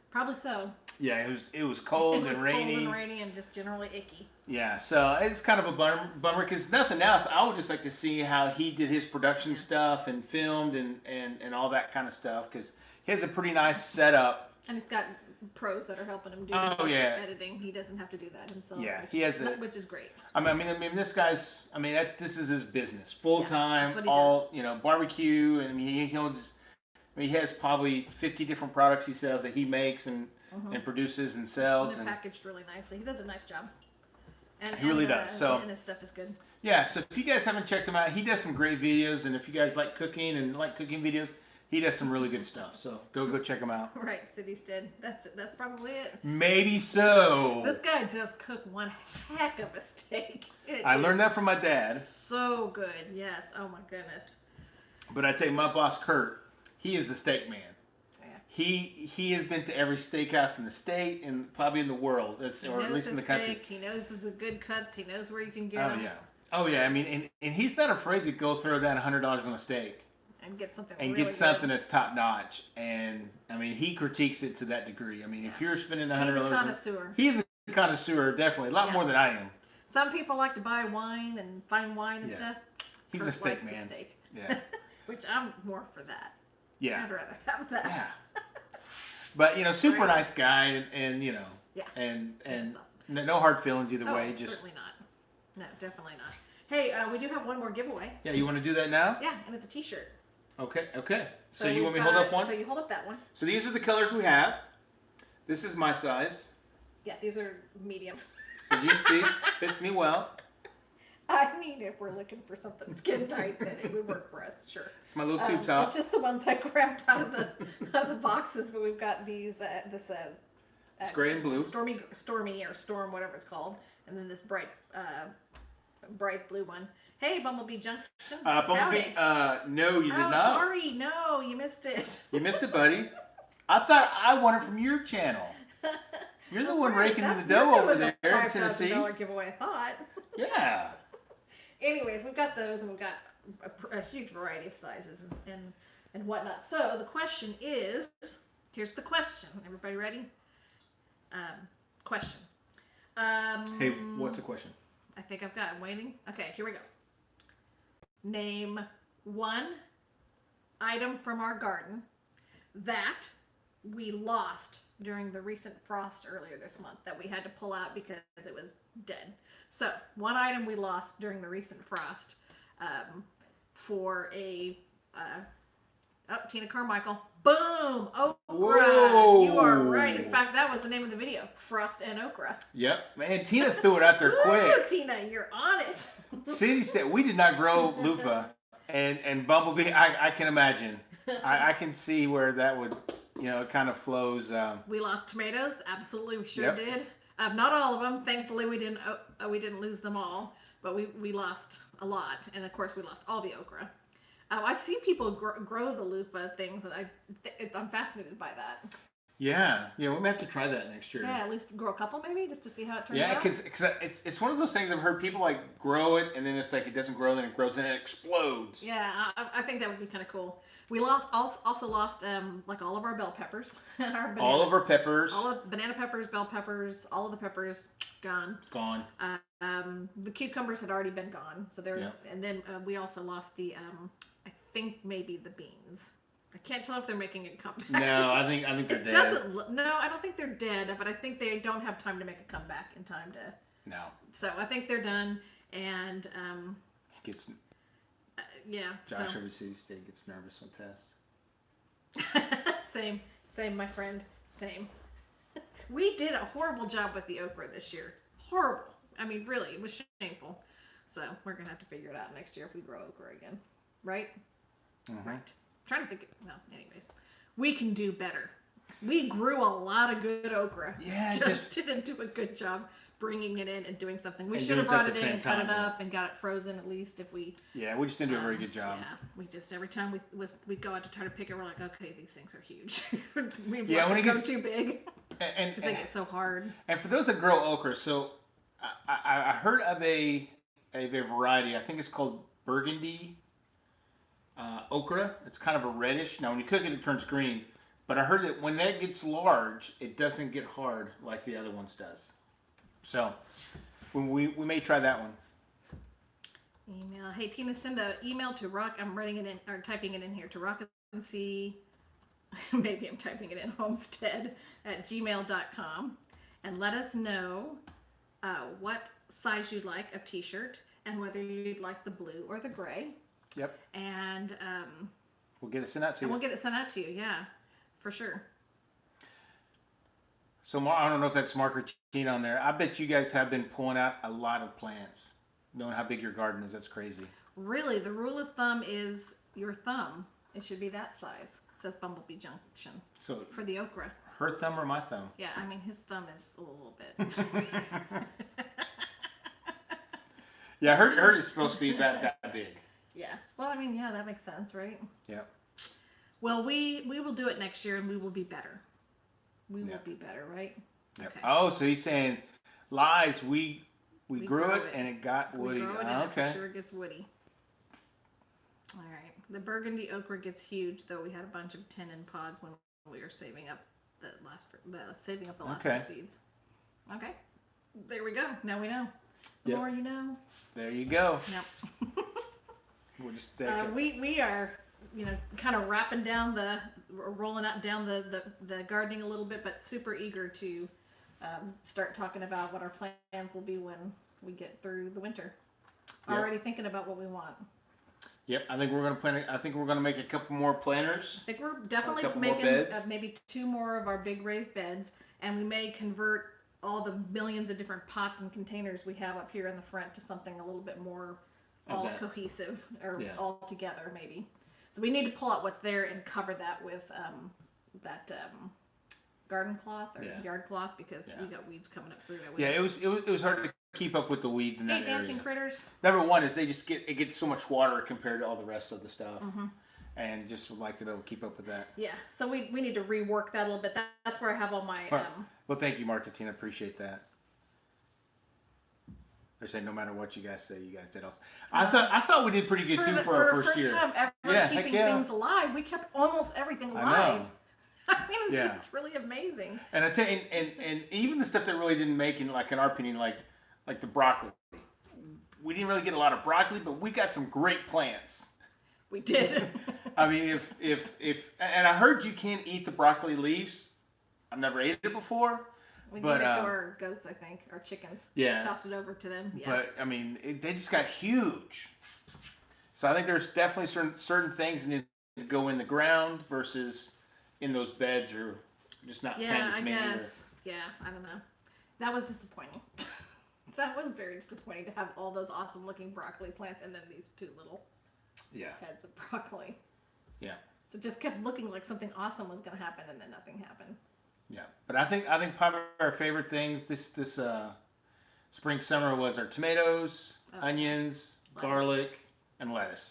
A: Probably so.
B: Yeah, it was cold and rainy.
A: Cold and rainy and just generally icky.
B: Yeah, so it's kind of a bummer because nothing else. I would just like to see how he did his production stuff and filmed and all that kind of stuff because he has a pretty nice setup.
A: And he's got pros that are helping him do editing. He doesn't have to do that himself.
B: Yeah,
A: which is great.
B: I mean, this guy's. I mean, this is his business, full time,
A: does.
B: barbecue, and he has probably 50 different products he sells that he makes and produces and sells.
A: And packaged really nicely. He does a nice job.
B: He really does. So
A: and his stuff is good.
B: yeah, so if you guys haven't checked him out, he does some great videos, and if you guys like cooking and like cooking videos, he does some really good stuff. So go check him out.
A: Right, Stead. That's it. That's probably it.
B: Maybe so.
A: This guy does cook one heck of a steak.
B: I learned that from my dad.
A: So good, yes. Oh my goodness.
B: But I tell you, my boss Kurt, he is the steak man.
A: Yeah.
B: He has been to every steakhouse in the state and probably in the world, or at least in the country.
A: He knows his good cuts. He knows where you can get
B: Oh
A: them.
B: yeah. Oh yeah. I mean, and he's not afraid to go throw down $100 on a steak.
A: And get something
B: And
A: really
B: get something
A: good.
B: that's top notch. And I mean, he critiques it to that degree. I mean, if you're spending $100,
A: he's a connoisseur.
B: He's a connoisseur, definitely, a lot more than I am.
A: Some people like to buy wine and fine wine and stuff.
B: He's
A: Kurt
B: a steak
A: likes the
B: man.
A: Steak.
B: Yeah.
A: Which I'm more for that.
B: Yeah.
A: I'd rather have that.
B: Yeah. But super nice guy, and
A: Yeah.
B: and
A: That's awesome.
B: no hard feelings either
A: Oh,
B: way. Just
A: certainly not. No, definitely not. Hey, we do have one more giveaway.
B: yeah. You want to do that now?
A: Yeah, and it's a T-shirt.
B: Okay. So you
A: we've
B: want me to hold up one?
A: So you hold up that one.
B: So these are the colors we have. This is my size.
A: Yeah, these are mediums.
B: As you can see, fits me well.
A: I mean, if we're looking for something skin tight, then it would work for us, sure.
B: It's my little tube top.
A: It's just the ones I grabbed out of the boxes, but we've got these
B: It's gray and blue.
A: stormy or storm, whatever it's called, and then this bright blue one. Hey, Bumblebee Junction.
B: Bumblebee, no, you did not.
A: Sorry, no, you missed it.
B: You missed it, buddy. I thought I won it from your channel. You're the one raking in the dough over there in Tennessee.
A: $5,000 giveaway, I thought.
B: Yeah.
A: Anyways, we've got those, and we've got a huge variety of sizes and whatnot. So the question is, here's the question. Everybody ready? Question.
B: Hey, what's the question?
A: I think I've got. I'm waiting. Okay, here we go. Name one item from our garden that we lost during the recent frost earlier this month that we had to pull out because it was dead. So, one item we lost during the recent frost for a Tina Carmichael. Boom! Okra!
B: Whoa.
A: You are right. In fact, that was the name of the video. Frost and okra.
B: Yep. Man, Tina threw it out there quick.
A: Woo, Tina, you're on it.
B: City State. We did not grow loofah, and Bumblebee. I can imagine. I can see where that would, it kind of flows.
A: We lost tomatoes. Absolutely, we sure did. Not all of them. Thankfully, we didn't lose them all, but we lost a lot, and of course, we lost all the okra. I see people grow the loofah things, and I'm fascinated by that.
B: Yeah, we may have to try that next year.
A: Yeah, at least grow a couple maybe, just to see how it turns out.
B: Yeah, because it's one of those things I've heard people like grow it, and then it's like it doesn't grow, then it grows, and it explodes.
A: Yeah, I think that would be kind of cool. We also lost like all of our bell peppers and our
B: all of our peppers,
A: all of banana peppers, bell peppers, all of the peppers gone.
B: Gone.
A: The cucumbers had already been gone, so they're and then we also lost the I think maybe the beans. I can't tell if they're making a comeback.
B: No, I think they're dead.
A: No, I don't think they're dead, but I think they don't have time to make a comeback in time to.
B: No.
A: So I think they're done, and yeah.
B: Josh
A: so.
B: over City State gets nervous on tests.
A: Same, my friend. Same. We did a horrible job with the okra this year. Horrible. I mean, really, it was shameful. So we're gonna have to figure it out next year if we grow okra again, right?
B: Mm-hmm.
A: Right. Trying to think. Well, anyways, we can do better. We grew a lot of good okra.
B: Yeah,
A: just didn't do a good job bringing it in and doing something. We
B: And
A: should have
B: doing it
A: brought
B: at
A: it
B: the
A: in
B: same
A: and cut
B: time,
A: it up and got it frozen at least if we.
B: Yeah, we just didn't do a very good job.
A: Yeah, we just every time we go out to try to pick it, we're like, okay, these things are huge. we
B: when it
A: go
B: gets
A: too big
B: and
A: because they get so hard.
B: And for those that grow okra, so I heard of a variety. I think it's called burgundy okra. It's kind of a reddish. Now when you cook it, it turns green. But I heard that when that gets large, it doesn't get hard like the other ones does. So we may try that one.
A: Email. Hey Tina, send an email to Rock. I'm writing it in or typing it in here to Rock and see. Maybe I'm typing it in Homestead at gmail.com, and let us know what size you'd like of T-shirt and whether you'd like the blue or the gray.
B: Yep.
A: And
B: we'll get it sent out to you.
A: We'll get it sent out to you. Yeah, for sure.
B: So I don't know if that's Mark or Tina on there. I bet you guys have been pulling out a lot of plants, knowing how big your garden is. That's crazy.
A: Really, the rule of thumb is your thumb. It should be that size, says Bumblebee Junction.
B: So
A: For the okra.
B: her thumb or my thumb?
A: Yeah, I mean, his thumb is a little bit.
B: Yeah, hers is supposed to be about that big.
A: Yeah. Well, I mean, yeah, that makes sense, right?
B: Yeah.
A: Well, we will do it next year and we will be better. We will
B: Yeah.
A: be better, right?
B: Yep.
A: Okay.
B: Oh, so he's saying lies. We grew
A: grow
B: it
A: it.
B: and it got woody.
A: We grow it and it
B: Okay.
A: for sure gets woody. All right. The burgundy okra gets huge, though. We had a bunch of 10 in pods when we were saving up the last
B: Okay.
A: seeds. Okay. There we go. Now we know. The
B: Yep.
A: more you know.
B: There you go.
A: Yep.
B: We'll just
A: we are, kind of rolling out down the gardening a little bit, but super eager to start talking about what our plans will be when we get through the winter.
B: Yep.
A: Already thinking about what we want.
B: Yep. I think we're gonna plan it. I think we're gonna make a couple more planters.
A: I think we're definitely
B: couple more
A: making
B: beds.
A: Maybe 2 more of our big raised beds, and we may convert all the millions of different pots and containers we have up here in the front to something a little bit more all
B: that.
A: cohesive or
B: Yeah.
A: all together maybe. So we need to pull out what's there and cover that with that garden cloth or
B: Yeah.
A: yard cloth because
B: Yeah.
A: we got weeds coming up through there.
B: Yeah, it was hard to keep up with the weeds in
A: Hey,
B: that
A: dancing
B: area.
A: critters.
B: Number one is it gets so much water compared to all the rest of the stuff,
A: Mm-hmm.
B: and just would like to be able to keep up with that.
A: Yeah, so we need to rework that a little bit. That's where I have all my
B: Right. Well, thank you, Mark and Tina. Appreciate that. They're saying no matter what you guys say, you guys did awesome. I thought we did pretty good too for our first year.
A: time ever
B: Yeah, heck
A: keeping
B: yeah.
A: things alive. We kept almost everything
B: I
A: alive.
B: know.
A: I mean, it's
B: Yeah.
A: just really amazing.
B: And I tell you, and even the stuff that really didn't make in our opinion, like the broccoli. We didn't really get a lot of broccoli, but we got some great plants.
A: We did.
B: I mean, if and I heard you can't eat the broccoli leaves. I've never ate it before.
A: We
B: But,
A: gave it to our goats, I think, our chickens.
B: Yeah.
A: Tossed it over to them. Yeah.
B: But I mean, they just got huge. So I think there's definitely certain things that need to go in the ground versus in those beds, or just not plant
A: yeah,
B: as
A: I
B: many.
A: guess. Yeah, I don't know. That was disappointing. That was very disappointing to have all those awesome looking broccoli plants and then these 2 little
B: Yeah.
A: heads of broccoli.
B: Yeah.
A: So it just kept looking like something awesome was going to happen and then nothing happened.
B: Yeah. But I think probably our favorite things this spring summer was our tomatoes, onions,
A: lettuce.
B: garlic, and lettuce.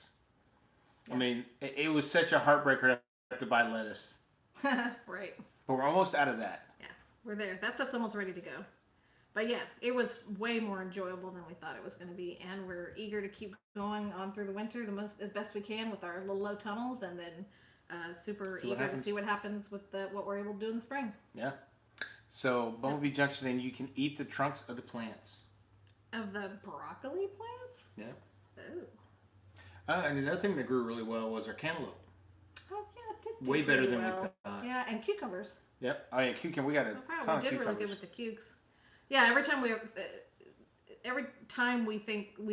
A: Yeah.
B: I mean, it was such a heartbreaker to have to buy lettuce,
A: Right.
B: but we're almost out of that.
A: Yeah, we're there. That stuff's almost ready to go. But yeah, it was way more enjoyable than we thought it was going to be, and we're eager to keep going on through the winter as best we can with our little low tunnels, and then super eager to see what happens with what we're able to do in the spring.
B: Yeah. So Bumblebee Junction saying you can eat the trunks of the plants.
A: Of the broccoli plants?
B: Yeah.
A: Oh.
B: And another thing that grew really well was our cantaloupe.
A: Oh yeah, it did do
B: Way better
A: really
B: than
A: well.
B: we thought.
A: Yeah, and cucumbers.
B: Yep. Oh yeah, cucumber. We got a ton
A: We
B: of
A: did
B: cucumbers.
A: really good with the cukes. Yeah, every time we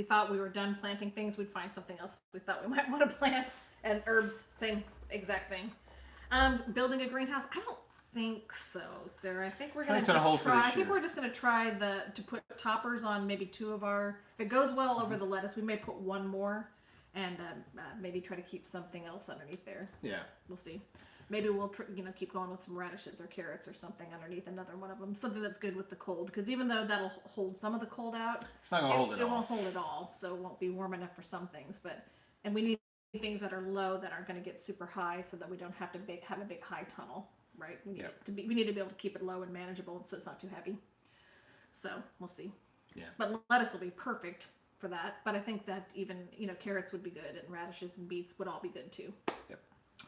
A: thought we were done planting things, we'd find something else we thought we might want to plant. And herbs, same exact thing. Building a greenhouse, I don't think so, Sarah. I think we're gonna
B: It's on hold
A: just
B: for
A: try.
B: this
A: I think
B: year.
A: we're just gonna try to put toppers on maybe 2 of our. If it goes well over the lettuce, we may put 1 more, and maybe try to keep something else underneath there.
B: Yeah.
A: We'll see. Maybe we'll keep going with some radishes or carrots or something underneath another one of them. Something that's good with the cold, because even though that'll hold some of the cold out,
B: It's not gonna hold it
A: it
B: all.
A: won't hold it all. So it won't be warm enough for some things. And we need things that are low that aren't going to get super high, so that we don't have to have a big high tunnel, right? We need we need to be able to keep it low and manageable, so it's not too heavy. So we'll see.
B: Yeah.
A: But lettuce will be perfect for that. But I think that even carrots would be good, and radishes and beets would all be good too.
B: Yep.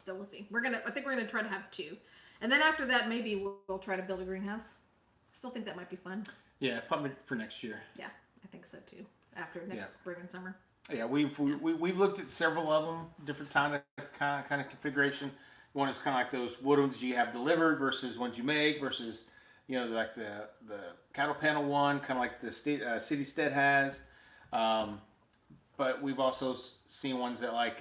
A: So we'll see. I think we're gonna try to have 2, and then after that maybe we'll try to build a greenhouse. Still think that might be fun.
B: Yeah, probably for next year.
A: Yeah, I think so too. After next spring and summer.
B: Yeah, we've looked at several of them, different kind of configuration. One is kind of like those wood ones you have delivered versus ones you make versus like the cattle panel one, kind of like the City Stead has. But we've also seen ones that like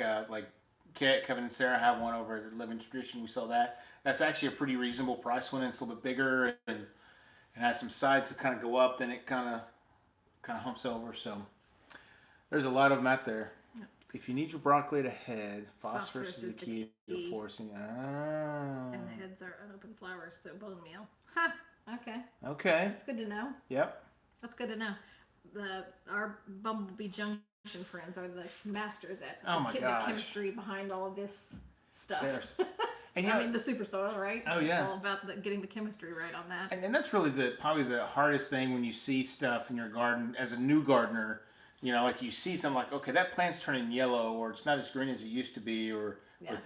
B: Kevin and Sarah have one over at Living Tradition. We saw that. That's actually a pretty reasonable price one, and it's a little bit bigger and and has some sides that kind of go up, then it kind of humps over. So there's a lot of them out there.
A: Yep.
B: If you need your broccoli to head, phosphorus is the key to
A: key.
B: forcing.
A: And heads are unopened flowers, so bone meal. Ha! Okay.
B: Okay.
A: That's good to know.
B: Yep.
A: That's good to know. Our Bumblebee Junction friends are the masters at the chemistry behind all of this stuff. And I mean the super soil, right?
B: Oh yeah.
A: It's all about getting the chemistry right on that.
B: And that's really probably the hardest thing when you see stuff in your garden as a new gardener. You know, like you see something like, okay, that plant's turning yellow, or it's not as green as it used to be, or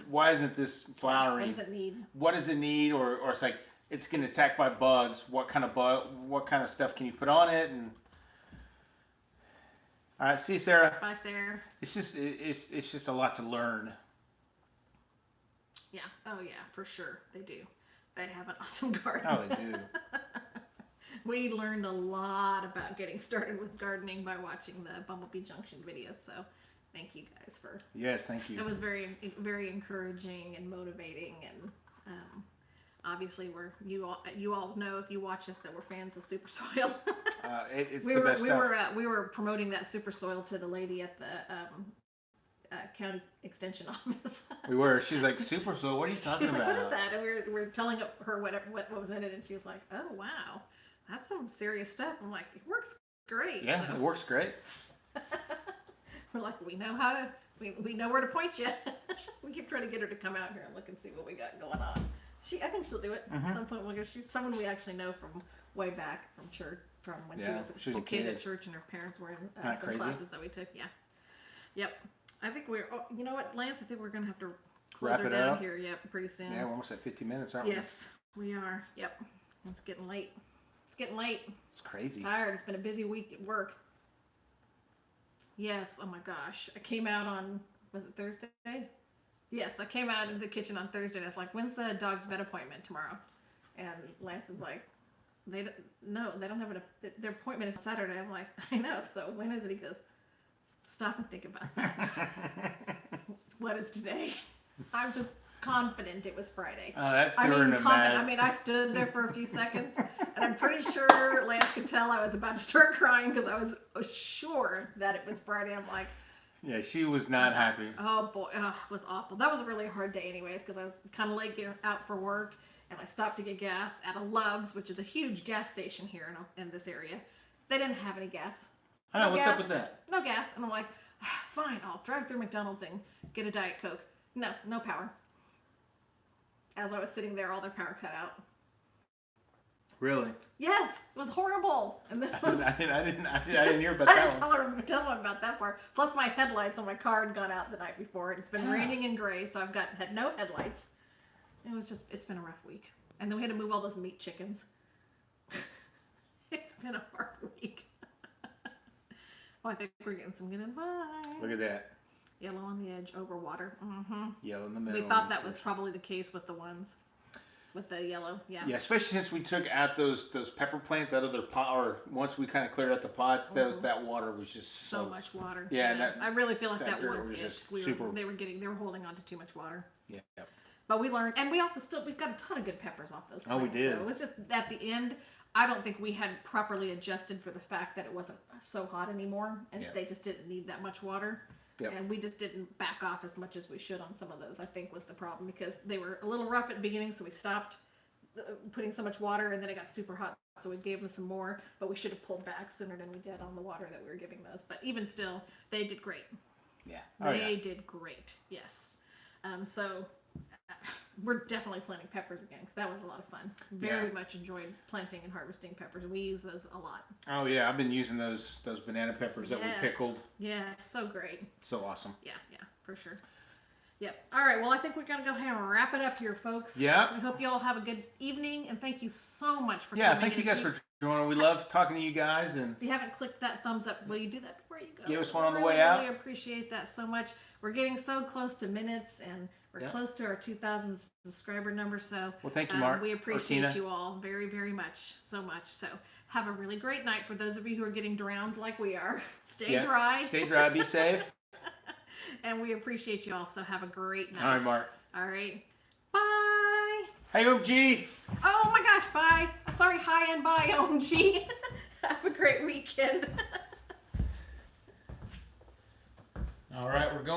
B: why isn't this flowering?
A: What does it need?
B: What does it need? Or it's like it's getting attacked by bugs. What kind of stuff can you put on it? And all right, see you, Sarah.
A: Bye, Sarah.
B: It's just a lot to learn.
A: Yeah. Oh yeah, for sure they do. They have an awesome garden.
B: Oh, they do.
A: We learned a lot about getting started with gardening by watching the Bumblebee Junction videos. So, thank you guys for.
B: Yes, thank you.
A: It was very, very encouraging and motivating, and obviously you all know if you watch us that we're fans of super soil.
B: It's the best stuff.
A: We were promoting that super soil to the lady at the county extension office.
B: We were. She's like, super soil. What are you talking about?
A: What is that? And we were telling her what was in it, and she was like, oh wow. That's some serious stuff. I'm like, it works great.
B: Yeah, it works great.
A: We're like, we know how to, we know where to point you. We keep trying to get her to come out here and look and see what we got going on. I think she'll do it at some point. She's someone we actually know from way back from church, from when she was a kid at church and her parents were in some classes that we took. Yeah. Yep. I think you know what, Lance? I think we're going to have to close her down here. Yep, pretty soon.
B: Yeah, we're almost at 50 minutes, aren't we?
A: Yes, we are. Yep. It's getting late. Getting late.
B: It's crazy.
A: Tired. It's been a busy week at work. Yes. Oh my gosh. I came out on, was it Thursday? Yes, I came out into the kitchen on Thursday and I was like, when's the dog's vet appointment tomorrow? And Lance is like, they don't have their appointment is Saturday. I'm like, I know. So when is it? He goes, stop and think about that. What is today? I was confident it was Friday. I mean, I stood there for a few seconds, and I'm pretty sure Lance could tell I was about to start crying because I was sure that it was Friday. I'm like,
B: yeah, she was not happy.
A: Oh boy, it was awful. That was a really hard day, anyways, because I was kind of late getting out for work, and I stopped to get gas at a Love's, which is a huge gas station here in this area. They didn't have any gas.
B: I know, what's up with that?
A: No gas, and I'm like, fine, I'll drive through McDonald's and get a Diet Coke. No power. As I was sitting there, all their power cut out.
B: Really?
A: Yes, it was horrible. And then
B: I didn't hear about that one.
A: I didn't tell him about that part. Plus, my headlights on my car had gone out the night before. It's been raining and gray, so I've had no headlights. It's been a rough week. And then we had to move all those meat chickens. It's been a hard week. Oh, I think we're getting some good advice.
B: Look at that.
A: Yellow on the edge, over water. Mm-hmm.
B: Yellow in the middle.
A: We thought that was probably the case with the ones with the yellow. Yeah.
B: Yeah, especially since we took out those pepper plants out of their pot, or once we kind of cleared out the pots, that water was just
A: so much water.
B: Yeah,
A: I really feel like that was it.
B: Just
A: They were holding on to too much water.
B: Yeah.
A: But we learned, and we also we've got a ton of good peppers off those plants.
B: Oh, we did.
A: So it was just at the end. I don't think we had properly adjusted for the fact that it wasn't so hot anymore, and they just didn't need that much water. Yep. And we just didn't back off as much as we should on some of those, I think, was the problem, because they were a little rough at the beginning, so we stopped putting so much water, and then it got super hot, so we gave them some more, but we should have pulled back sooner than we did on the water that we were giving those. But even still, they did great.
B: Yeah.
A: They did great, yes. So we're definitely planting peppers again, because that was a lot of fun. Very much enjoyed planting and harvesting peppers. We use those a lot.
B: Oh yeah, I've been using those banana peppers that we pickled.
A: Yeah, so great.
B: So awesome.
A: Yeah, for sure. Yep. All right, well, I think we're going to go ahead and wrap it up here, folks.
B: Yeah.
A: We hope you all have a good evening, and thank you so much for coming.
B: Yeah, thank you guys for joining. We love talking to you guys. And
A: if you haven't clicked that thumbs up, will you do that before you go?
B: Give us one on the way out.
A: I really appreciate that so much. We're getting so close to minutes, and we're close to our 2,000 subscriber number. So
B: well, thank you, Mark.
A: We appreciate you all very, very much, so much. So have a really great night. For those of you who are getting drowned like we are, stay dry.
B: Stay dry. Be safe.
A: And we appreciate you all. So have a great night.
B: All right, Mark.
A: All right. Bye.
B: Hey, OMG.
A: Oh my gosh, bye. Sorry, hi and bye, OMG. Have a great weekend.
B: All right, we're going.